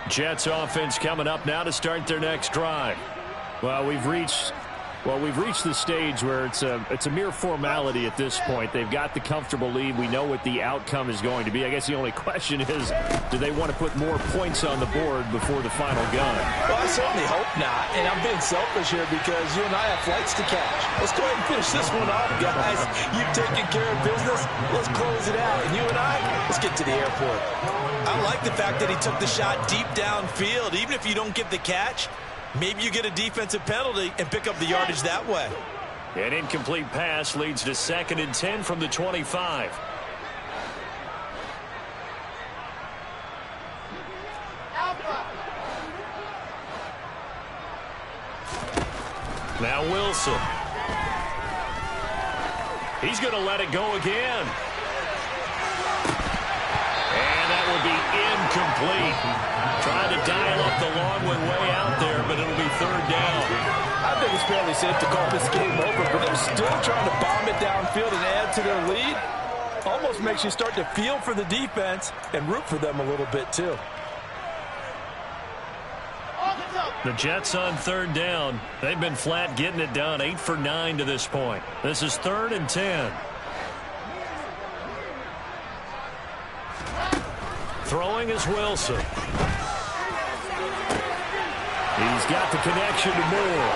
Jets offense coming up now to start their next drive. Well, we've reached the stage where it's a mere formality at this point. They've got the comfortable lead. We know what the outcome is going to be. I guess the only question is, do they want to put more points on the board before the final gun? Well, I certainly hope not. And I'm being selfish here because you and I have flights to catch. Let's go ahead and finish this one off, guys. You've taken care of business. Let's close it out. And you and I, let's get to the airport. I like the fact that he took the shot deep downfield. Even if you don't get the catch, maybe you get a defensive penalty and pick up the yardage that way. An incomplete pass leads to 2nd and 10 from the 25. Now Wilson. He's going to let it go again. And that will be incomplete. Trying to dial up the long one way out there, but it'll be third down. I think it's fairly safe to call this game over, but they're still trying to bomb it downfield and add to their lead. Almost makes you start to feel for the defense and root for them a little bit, too. The Jets on third down. They've been flat getting it done. 8 for 9 to this point. This is 3rd and 10. Throwing is Wilson. He's got the connection to Moore.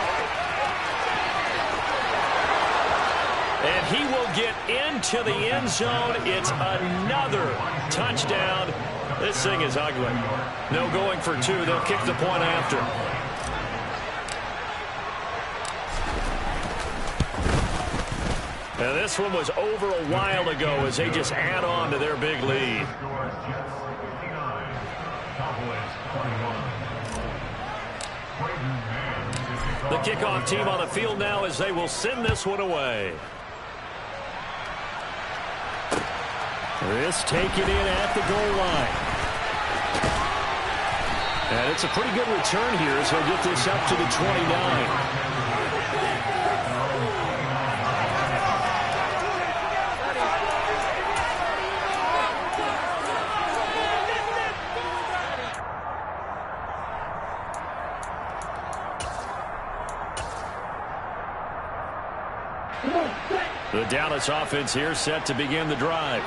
And he will get into the end zone. It's another touchdown. This thing is ugly. No going for 2. They'll kick the point after. Now this one was over a while ago as they just add on to their big lead. The kickoff team on the field now as they will send this one away. This taken in at the goal line. And it's a pretty good return here as he'll get this up to the 29. The Dallas offense here set to begin the drive.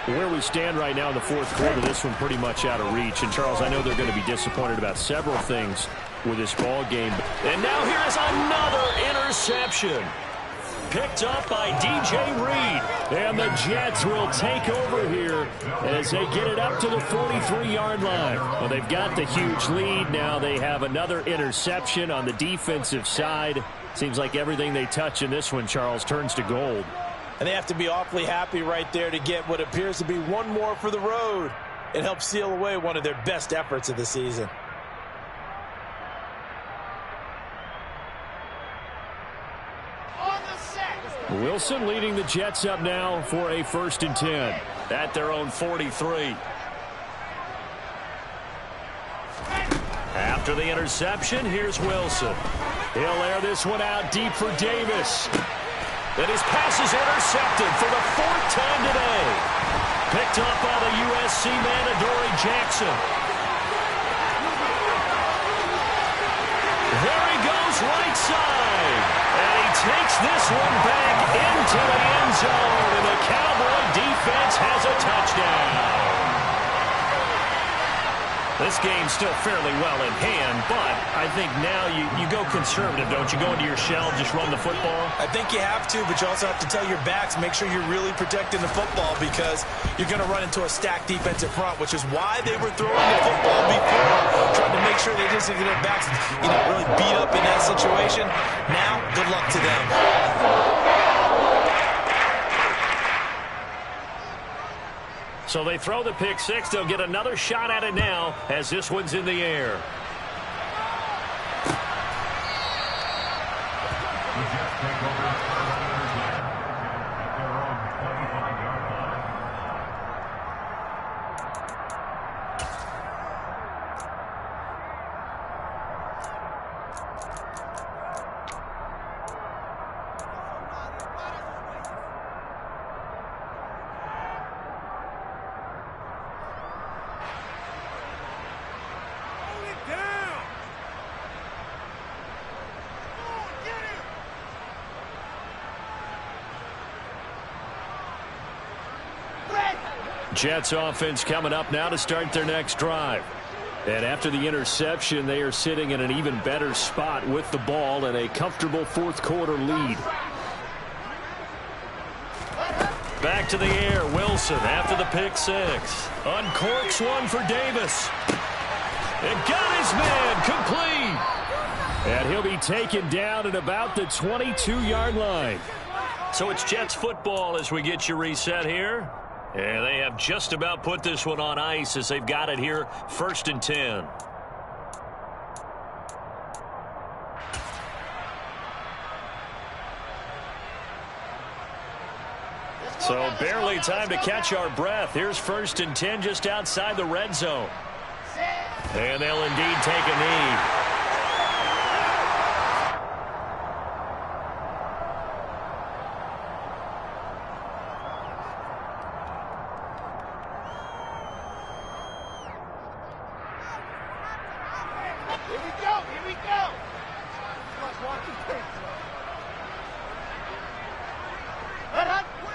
Where we stand right now in the fourth quarter, this one pretty much out of reach. And, Charles, I know they're going to be disappointed about several things with this ball game. And now here's another interception. Picked up by DJ Reed. And the Jets will take over here as they get it up to the 43-yard line. Well, they've got the huge lead. Now they have another interception on the defensive side. Seems like everything they touch in this one, Charles, turns to gold. And they have to be awfully happy right there to get what appears to be one more for the road. It helps seal away one of their best efforts of the season. Wilson leading the Jets up now for a 1st and 10. At their own 43. After the interception, here's Wilson. He'll air this one out deep for Davis. And his pass is intercepted for the 4th time today. Picked up by the USC man, Adoree Jackson. There he goes, right side. And he takes this one back into the end zone. And the Cowboy defense has a touchdown. This game's still fairly well in hand, but I think now you go conservative, don't you? Go into your shell, just run the football? I think you have to, but you also have to tell your backs, make sure you're really protecting the football because you're going to run into a stacked defensive front, which is why they were throwing the football before, trying to make sure they didn't get their backs really beat up in that situation. Now, good luck to them. So they throw the pick six. They'll get another shot at it now as this one's in the air. The Jets take over at their own 25-yard line. Jets offense coming up now to start their next drive. And after the interception, they are sitting in an even better spot with the ball and a comfortable fourth quarter lead. Back to the air, Wilson after the pick six. Uncorks one for Davis. And got his man complete. And he'll be taken down at about the 22-yard line. So it's Jets football as we get you reset here. And they have just about put this one on ice as they've got it here, 1st and 10. So barely time to catch our breath. Here's 1st and 10 just outside the red zone. And they'll indeed take a knee.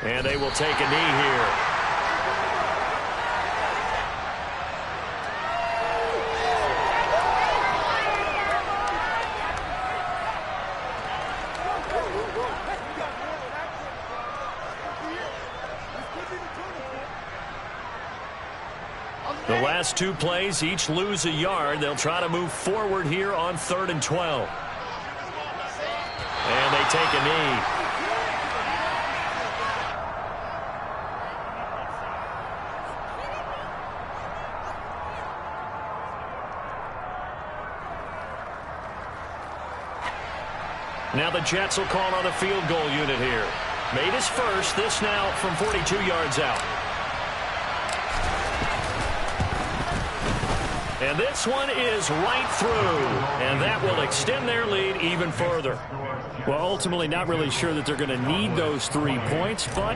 And they will take a knee here. The last two plays each lose a yard. They'll try to move forward here on 3rd and 12. And they take a knee. Now the Jets will call on a field goal unit here. Made his first, this now from 42 yards out. And this one is right through, and that will extend their lead even further. Well, ultimately not really sure that they're going to need those 3 points, but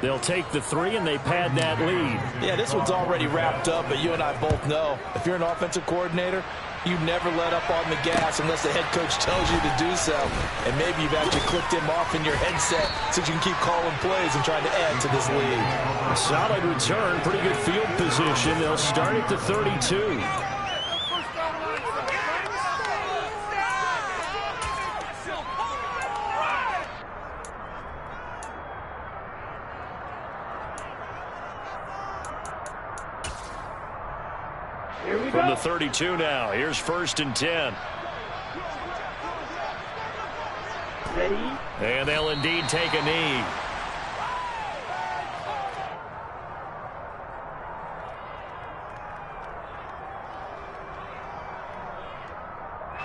They'll take the 3, and they pad that lead. Yeah, this one's already wrapped up, but you and I both know if you're an offensive coordinator, you never let up on the gas unless the head coach tells you to do so. And maybe you've actually clicked him off in your headset so you can keep calling plays and trying to add to this lead. A solid return, pretty good field position. They'll start at the 32. From the 32 now, here's 1st and 10. Ready? And they'll indeed take a knee.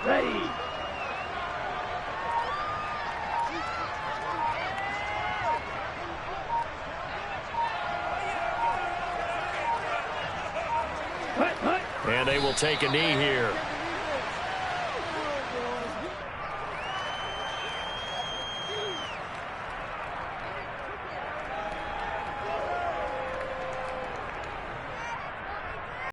Ready? And they will take a knee here.